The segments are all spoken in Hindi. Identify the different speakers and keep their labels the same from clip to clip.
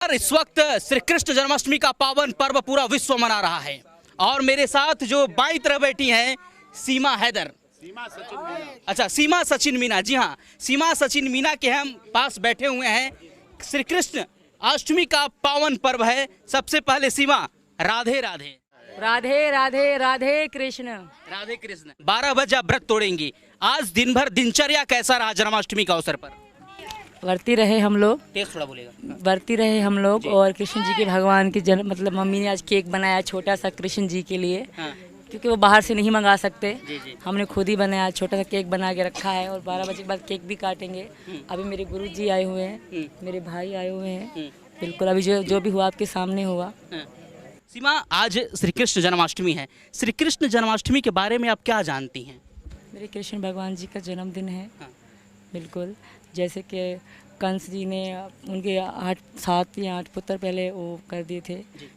Speaker 1: और इस वक्त श्री कृष्ण जन्माष्टमी का पावन पर्व पूरा विश्व मना रहा है और मेरे साथ जो बाईं तरफ बैठी हैं सीमा हैदर, सीमा सचिन मीना। जी हाँ, सीमा सचिन मीना के हम पास बैठे हुए हैं। श्री कृष्ण अष्टमी का पावन पर्व है। सबसे पहले सीमा, राधे राधे।
Speaker 2: राधे राधे राधे कृष्ण।
Speaker 1: राधे कृष्ण। 12 बजे आप व्रत तोड़ेंगी। आज दिन भर दिनचर्या कैसा रहा जन्माष्टमी का अवसर पर?
Speaker 2: वर्ती रहे हम लोग,
Speaker 1: तेज थोड़ा बोलेगा।
Speaker 2: वर्ती रहे हम लोग और कृष्ण जी के भगवान के जन्म मतलब मम्मी ने आज केक बनाया छोटा सा कृष्ण जी के लिए।
Speaker 1: हाँ।
Speaker 2: क्योंकि वो बाहर से नहीं मंगा सकते।
Speaker 1: जी।
Speaker 2: हमने खुद ही बनाया, छोटा सा केक बना के रखा है और 12 बजे के बाद केक भी काटेंगे। अभी मेरे गुरु जी आए हुए हैं, मेरे भाई आए हुए हैं। बिल्कुल, अभी जो भी हुआ आपके सामने हुआ।
Speaker 1: सीमा, आज श्री कृष्ण जन्माष्टमी है। श्री कृष्ण जन्माष्टमी के बारे में आप क्या जानती हैं?
Speaker 2: मेरे कृष्ण भगवान जी का जन्मदिन है।
Speaker 1: हाँ।
Speaker 2: बिल्कुल, जैसे कि कंस जी ने उनके 7 या 8 पुत्र पहले वो कर दिए थे,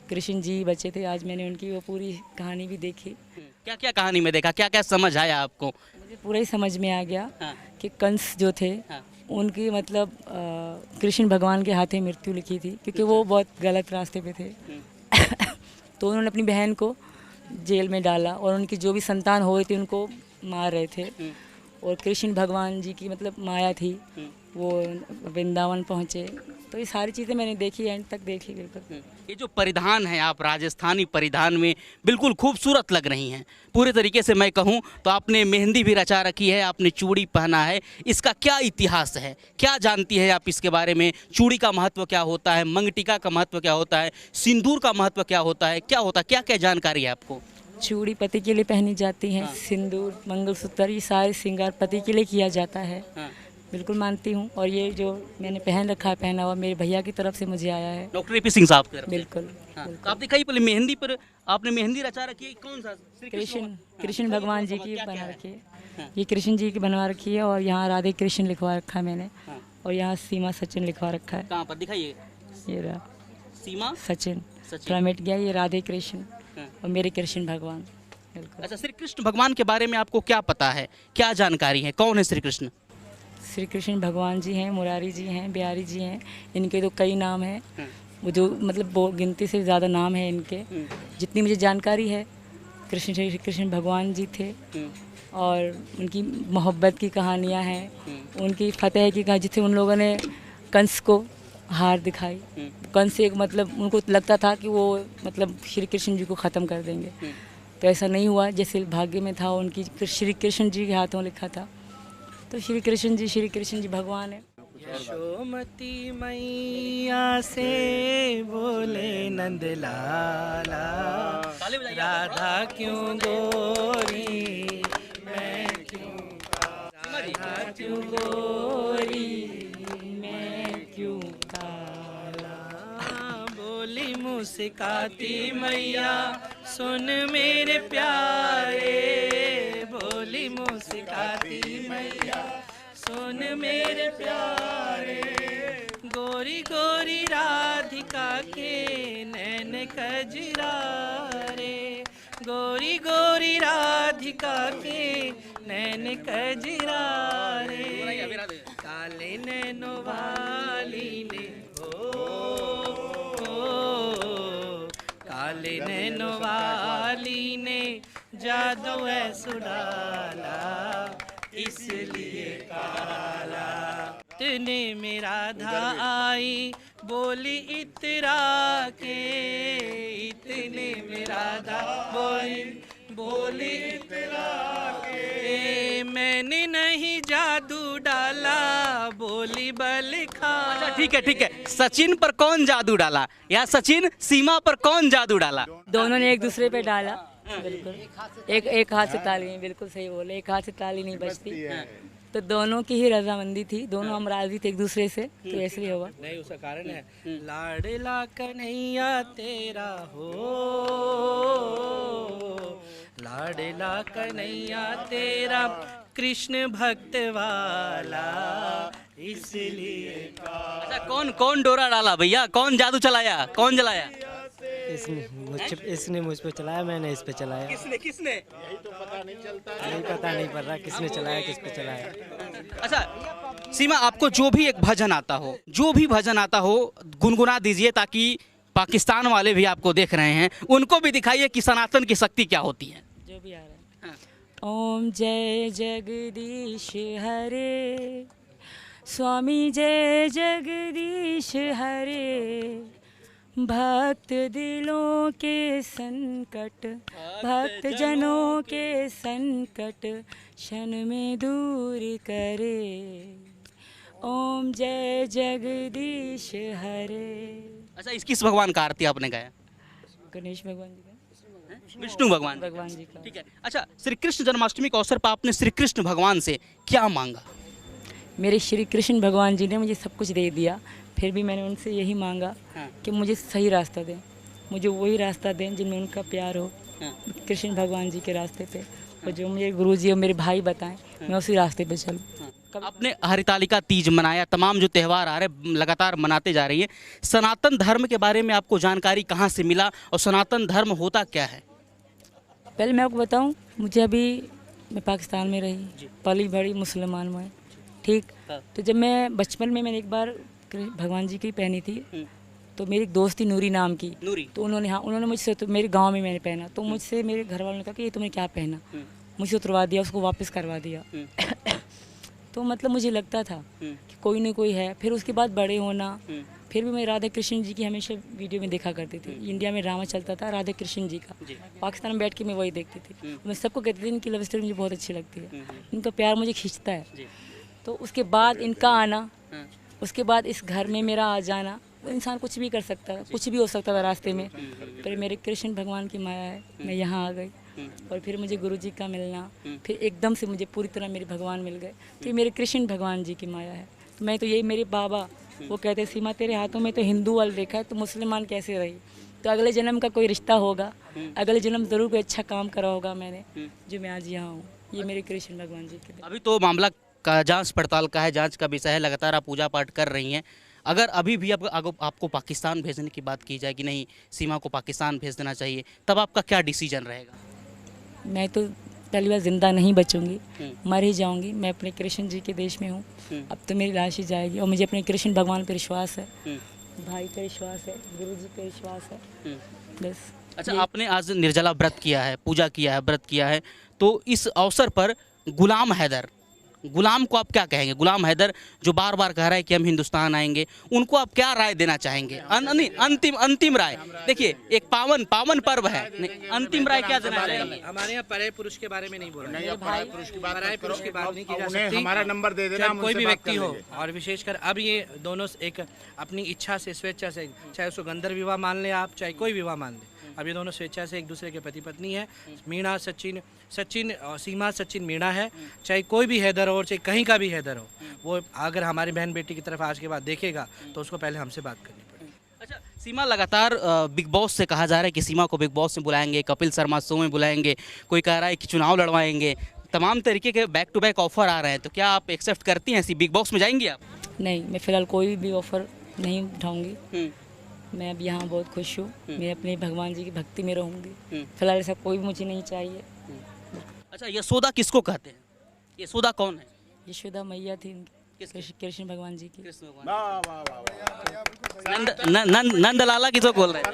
Speaker 2: कृष्ण जी बचे थे। आज मैंने उनकी वो पूरी कहानी भी देखी।
Speaker 1: क्या क्या कहानी में देखा, क्या क्या समझ आया आपको?
Speaker 2: मुझे पूरा ही समझ में आ गया।
Speaker 1: हाँ।
Speaker 2: कि कंस जो थे,
Speaker 1: हाँ।
Speaker 2: उनकी मतलब कृष्ण भगवान के हाथ में मृत्यु लिखी थी क्योंकि वो बहुत गलत रास्ते पे थे। तो उन्होंने अपनी बहन को जेल में डाला और उनकी जो भी संतान हुए थे उनको मार रहे थे। और कृष्ण भगवान जी की मतलब माया थी, वो वृंदावन पहुँचे। तो ये सारी चीज़ें मैंने देखी, एंड तक देखी। बिल्कुल,
Speaker 1: ये जो परिधान है, आप राजस्थानी परिधान में बिल्कुल खूबसूरत लग रही हैं। पूरे तरीके से मैं कहूँ तो आपने मेहंदी भी रचा रखी है, आपने चूड़ी पहना है। इसका क्या इतिहास है, क्या जानती है आप इसके बारे में? चूड़ी का महत्व क्या होता है, मंगटिका का महत्व क्या होता है, सिंदूर का महत्व क्या होता है, क्या क्या जानकारी है आपको?
Speaker 2: चूड़ी पति के लिए पहनी जाती है। हाँ। सिंदूर, मंगलसूत्र, ये सारे श्रृंगार पति के लिए किया जाता है। हाँ। बिल्कुल मानती हूँ। और ये जो मैंने पहन रखा है, पहना हुआ, मेरे भैया की तरफ से मुझे आया है,
Speaker 1: डॉक्टर ए.पी. सिंह साहब की तरफ से।
Speaker 2: बिल्कुल।
Speaker 1: हाँ। तो आपने कहीं पहले मेहंदी पर आपने मेहंदी रचा रखी है, कौन सा?
Speaker 2: कृष्ण भगवान जी की बना रखी है। ये कृष्ण जी की बनवा रखी है और यहाँ राधे कृष्ण लिखवा रखा है मैंने। और यहाँ सीमा सचिन लिखवा रखा है।
Speaker 1: कहाँ पर दिखाइए?
Speaker 2: ये रहा
Speaker 1: सीमा
Speaker 2: सचिन। थोड़ा मिट गया। ये राधे कृष्ण और मेरे कृष्ण भगवान। बिल्कुल।
Speaker 1: अच्छा, श्री कृष्ण भगवान के बारे में आपको क्या पता है, क्या जानकारी है? कौन है श्री कृष्ण?
Speaker 2: श्री कृष्ण भगवान जी हैं, मुरारी जी हैं, बिहारी जी हैं। इनके तो कई नाम हैं, वो जो मतलब वो गिनती से ज़्यादा नाम है इनके। जितनी मुझे जानकारी है, श्री कृष्ण भगवान जी थे और उनकी मोहब्बत की कहानियाँ हैं, उनकी फतेह की कहानी, जिससे उन लोगों ने कंस को हार दिखाई। कंस एक मतलब उनको लगता था कि वो मतलब श्री कृष्ण जी को ख़त्म कर देंगे, तो ऐसा नहीं हुआ। जैसे भाग्य में था उनकी, श्री कृष्ण जी के हाथों लिखा था। तो श्री कृष्ण जी भगवान है।
Speaker 3: यशोमती मैया से बोले नंदलाला, राधा क्यों गोरी मैं क्यों राधा क्यों गोरी मैं क्यों काला। बोली मुस्काती मैया सुन मेरे प्यारे, बोली मुस्काती मैया सुन मेरे प्यारे। गोरी गोरी राधिका के नैन कजरारे, गोरी गोरी राधिका के नैन कजरारे। काले नैनो वाली ने काले नैनो वाली ने जादू है सुडाला, इसलिए काला। इतने में राधा आई बोली इतरा के, इतने में राधा बोली इतरा के। मैंने नहीं जादू डाला, बोली बल खा।
Speaker 1: अच्छा, ठीक है। सचिन पर कौन जादू डाला, या सचिन सीमा पर कौन जादू डाला?
Speaker 2: दोनों ने एक दूसरे पे डाला। बिल्कुल, एक हाथ से ताली नहीं, बिल्कुल सही बोले, एक हाथ से ताली नहीं बजती। तो दोनों की ही रजामंदी थी, दोनों हम राजी थे एक दूसरे से, तो ऐसे ही होगा।
Speaker 3: नहीं, उसका कारण है लाडला कन्हैया तेरा हो, लाडला कन्हैया तेरा कृष्ण भक्त वाला, इसलिए।
Speaker 1: अच्छा, कौन डोरा डाला भैया, कौन जादू चलाया, कौन जलाया?
Speaker 3: इसने मुझ पे चलाया, मैंने इस पे चलाया।
Speaker 1: किसने?
Speaker 3: यही पता नहीं पड़ रहा किसने चलाया, किस पे चलाया।
Speaker 1: अच्छा, सीमा, आपको जो भी एक भजन आता हो, जो भी भजन आता हो, गुनगुना दीजिए ताकि पाकिस्तान वाले भी आपको देख रहे हैं, उनको भी दिखाइए कि सनातन की शक्ति क्या होती है।
Speaker 2: जो भी आ रहा है। ओम जय जगदीश हरे, स्वामी जय जगदीश हरे, भक्त दिलों के संकट, भक्त जनों के संकट क्षण में दूर करे। ओम जय जगदीश हरे।
Speaker 1: अच्छा, इस किस भगवान का आरती आपने गाया?
Speaker 2: गणेश भगवान जी का,
Speaker 1: विष्णु भगवान
Speaker 2: जी का।
Speaker 1: ठीक है। अच्छा, श्री कृष्ण जन्माष्टमी के अवसर पर आपने श्री कृष्ण भगवान से क्या मांगा?
Speaker 2: मेरे श्री कृष्ण भगवान जी ने मुझे सब कुछ दे दिया, फिर भी मैंने उनसे यही मांगा कि मुझे सही रास्ता दें, मुझे वही रास्ता दें जिनमें उनका प्यार हो, कृष्ण भगवान जी के रास्ते पे, और जो मुझे गुरु जी और मेरे भाई बताएं मैं उसी रास्ते पे चलूँ।
Speaker 1: आपने हरितालिका तीज मनाया, तमाम जो त्यौहार आ रहे लगातार मनाते जा रही है, सनातन धर्म के बारे में आपको जानकारी कहाँ से मिला और सनातन धर्म होता क्या है?
Speaker 2: पहले मैं आपको बताऊं, मुझे अभी मैं पाकिस्तान में रही, पली बड़ी मुसलमान में, ठीक। तो जब मैं बचपन में मैंने एक बार भगवान जी की पहनी थी, तो मेरी एक दोस्त थी नूरी नाम की,
Speaker 1: नूरी,
Speaker 2: तो उन्होंने मुझसे, तो मेरे गांव में मैंने पहना, तो मुझसे मेरे घर वालों ने कहा कि ये तुमने क्या पहना, मुझे उतरवा दिया, उसको वापस करवा दिया। तो मतलब मुझे लगता था कि कोई ना कोई है। फिर उसके बाद बड़े होना, फिर भी मैं राधा कृष्ण जी की हमेशा वीडियो में देखा करती थी। इंडिया में ड्रामा चलता था राधा कृष्ण जी का, पाकिस्तान में बैठ के मैं वही देखती थी। मैं सबको कहती थी इनकी लव स्टोरी मुझे बहुत अच्छी लगती है, इनका प्यार मुझे खींचता है। तो उसके बाद इनका आना, उसके बाद इस घर में मेरा आ जाना, वो इंसान कुछ भी कर सकता था, कुछ भी हो सकता था रास्ते में, पर मेरे कृष्ण भगवान की माया है, मैं यहाँ आ गई। और फिर मुझे गुरु जी का मिलना, फिर एकदम से मुझे पूरी तरह मेरे भगवान मिल गए, तो ये मेरे कृष्ण भगवान जी की माया है। तो मैं तो यही, मेरे बाबा वो कहते, सीमा तेरे हाथों में तो हिंदू वाल देखा है, तो मुसलमान कैसे रही? तो अगले जन्म का कोई रिश्ता होगा, अगले जन्म ज़रूर कोई अच्छा काम करा होगा मैंने, जो मैं आज यहाँ हूँ। ये मेरे कृष्ण भगवान जी के।
Speaker 1: अभी तो मामला का जांच पड़ताल का है, जांच का विषय है, लगातार आप पूजा पाठ कर रही हैं। अगर अभी भी आपको पाकिस्तान भेजने की बात की जाए कि नहीं, सीमा को पाकिस्तान भेज देना चाहिए, तब आपका क्या डिसीजन रहेगा?
Speaker 2: मैं तो पहली बार जिंदा नहीं बचूंगी, मर ही जाऊंगी। मैं अपने कृष्ण जी के देश में हूँ, अब तो मेरी लाश ही जाएगी। और मुझे अपने कृष्ण भगवान पर विश्वास है, भाई पर विश्वास है, गुरु जी पर विश्वास है, बस।
Speaker 1: अच्छा, आपने आज निर्जला व्रत किया है, पूजा किया है, व्रत किया है, तो इस अवसर पर गुलाम को आप क्या कहेंगे? गुलाम हैदर जो बार बार कह रहा है कि हम हिंदुस्तान आएंगे, उनको आप क्या राय देना चाहेंगे? अंतिम राय। देखिए, एक पावन पर्व है, अंतिम राय क्या देना चाहेंगे?
Speaker 3: हमारे यहाँ पराये पुरुष के बारे में नहीं बोला,
Speaker 4: पराये पुरुष की बात
Speaker 3: नहीं की जा
Speaker 4: उन्हें
Speaker 3: सकती।
Speaker 4: हमारा नंबर दे देना,
Speaker 3: कोई भी व्यक्ति हो, और विशेषकर अब ये दोनों एक अपनी इच्छा से, स्वेच्छा से, चाहे उसको गंधर्व विवाह मान ले आप, चाहे कोई विवाह मान ले, अब ये दोनों स्वेच्छा से एक दूसरे के पति पत्नी है। मीणा सचिन सीमा सचिन मीणा है, चाहे कोई भी हैदर हो, चाहे कहीं का भी हैदर हो, वो अगर हमारी बहन बेटी की तरफ आज के बाद देखेगा तो उसको पहले हमसे बात करनी पड़ेगी।
Speaker 1: अच्छा, सीमा लगातार बिग बॉस से कहा जा रहा है कि सीमा को बिग बॉस में बुलाएंगे, कपिल शर्मा शो में बुलाएंगे, कोई कह रहा है कि चुनाव लड़वाएंगे, तमाम तरीके के बैक टू बैक ऑफर आ रहे हैं, तो क्या आप एक्सेप्ट करती हैं? ऐसी बिग बॉस में जाएंगी आप?
Speaker 2: नहीं, मैं फ़िलहाल कोई भी ऑफ़र नहीं उठाऊंगी। मैं अब यहाँ बहुत खुश हूँ, मैं अपने भगवान जी की भक्ति में रहूँगी। फिलहाल ऐसा कोई भी मुझे नहीं चाहिए।
Speaker 1: अच्छा, यशोदा किसको कहते हैं? यशोदा कौन है?
Speaker 2: यशोदा मैया थी उनकी, कृष्ण भगवान जी की।
Speaker 1: नंद लाला किसको बोल रहे हैं?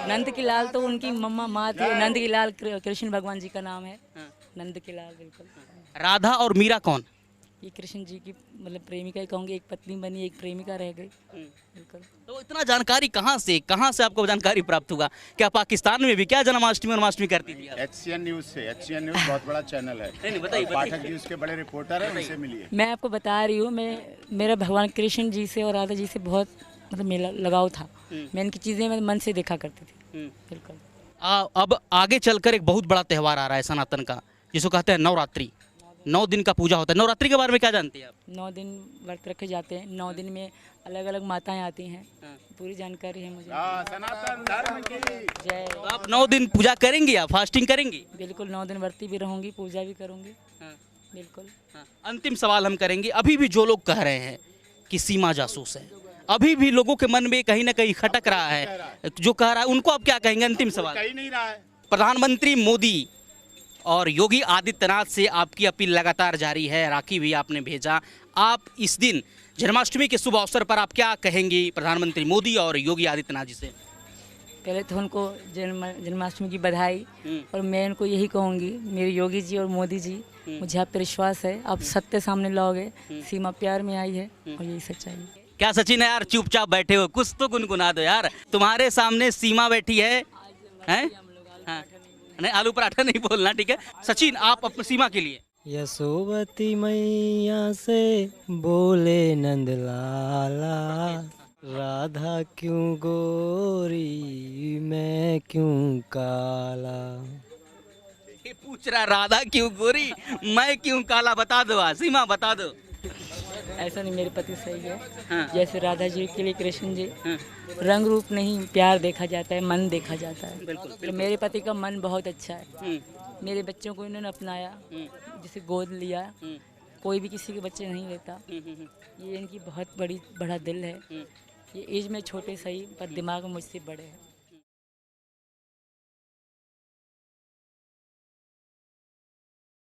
Speaker 2: नंद की लाल तो उनकी मम्मा माँ थी, नंद की लाल कृष्ण भगवान जी का नाम है, नंद की लाल, बिल्कुल।
Speaker 1: राधा और मीरा कौन?
Speaker 2: ये कृष्ण जी की मतलब प्रेमिका ही कहूँगी, एक पत्नी बनी, एक प्रेमिका रह गई, बिल्कुल।
Speaker 1: तो इतना जानकारी कहाँ से आपको जानकारी प्राप्त हुआ? क्या पाकिस्तान में भी क्या जन्माष्टमी करती थी?
Speaker 4: HCN न्यूज़ से, HCN न्यूज़ बहुत बड़ा चैनल है,
Speaker 1: बताइए।
Speaker 4: पाठक जी उसके बड़े रिपोर्टर हैं, उनसे मिलिए।
Speaker 2: मैं आपको बता रही हूँ, मेरा भगवान कृष्ण जी से और राधा जी से बहुत मतलब मेरा लगाव था। मैं इनकी चीज़ें मैं मन से देखा करती थी, बिल्कुल।
Speaker 1: अब आगे चलकर एक बहुत बड़ा त्यौहार आ रहा है सनातन का, जिसको कहते हैं नवरात्रि। 9 दिन का पूजा होता है। नवरात्रि के बारे में क्या जानते हैं आप?
Speaker 2: 9 दिन व्रत रखे जाते हैं, 9 दिन में अलग अलग माताएं आती हैं, पूरी जानकारी है मुझे।
Speaker 4: सनातन धर्म की
Speaker 2: जय।
Speaker 1: तो आप 9 दिन पूजा करेंगी, आप फास्टिंग करेंगी?
Speaker 2: बिल्कुल, 9 दिन व्रती भी रहूंगी, पूजा भी करूंगी, बिल्कुल।
Speaker 1: अंतिम सवाल हम करेंगे, अभी भी जो लोग कह रहे हैं कि सीमा जासूस है, अभी भी लोगों के मन में कहीं ना कहीं खटक रहा है, जो कह रहा है, उनको आप क्या कहेंगे? अंतिम सवाल।
Speaker 4: कहीं नहीं रहा है।
Speaker 1: प्रधानमंत्री मोदी और योगी आदित्यनाथ से आपकी अपील लगातार जारी है, राखी भी आपने भेजा। आप इस दिन जन्माष्टमी के शुभ अवसर पर आप क्या कहेंगी प्रधानमंत्री मोदी और योगी आदित्यनाथ जी से?
Speaker 2: पहले तो उनको जन्माष्टमी की बधाई, और मैं उनको यही कहूँगी, मेरे योगी जी और मोदी जी, मुझे आप पर विश्वास है, आप सत्य सामने लाओगे। सीमा प्यार में आई है और यही सच्चाई है।
Speaker 1: क्या सचिन है यार, चुपचाप बैठे हो, कुछ तो गुनगुना दो यार। तुम्हारे सामने सीमा बैठी है, हैं? हाँ, नहीं आलू पराठा नहीं बोलना, ठीक है। सचिन, आप अपनी सीमा के लिए।
Speaker 5: यशोवती मैया से बोले नंदलाला, राधा क्यों गोरी मैं क्यों काला।
Speaker 1: ये पूछ रहा राधा क्यों गोरी मैं क्यों काला, बता दो सीमा, बता दो।
Speaker 2: ऐसा नहीं, मेरे पति सही है।
Speaker 1: हाँ।
Speaker 2: जैसे राधा जी के लिए कृष्ण जी,
Speaker 1: हाँ।
Speaker 2: रंग रूप नहीं, प्यार देखा जाता है, मन देखा जाता है।
Speaker 1: बिल्कुल,
Speaker 2: तो मेरे पति का मन बहुत अच्छा है। मेरे बच्चों को इन्होंने अपनाया, जिसे गोद लिया, कोई भी किसी के बच्चे नहीं लेता। ये इनकी बहुत बड़ा दिल है। ये एज में छोटे सही, पर दिमाग में मुझसे बड़े हैं।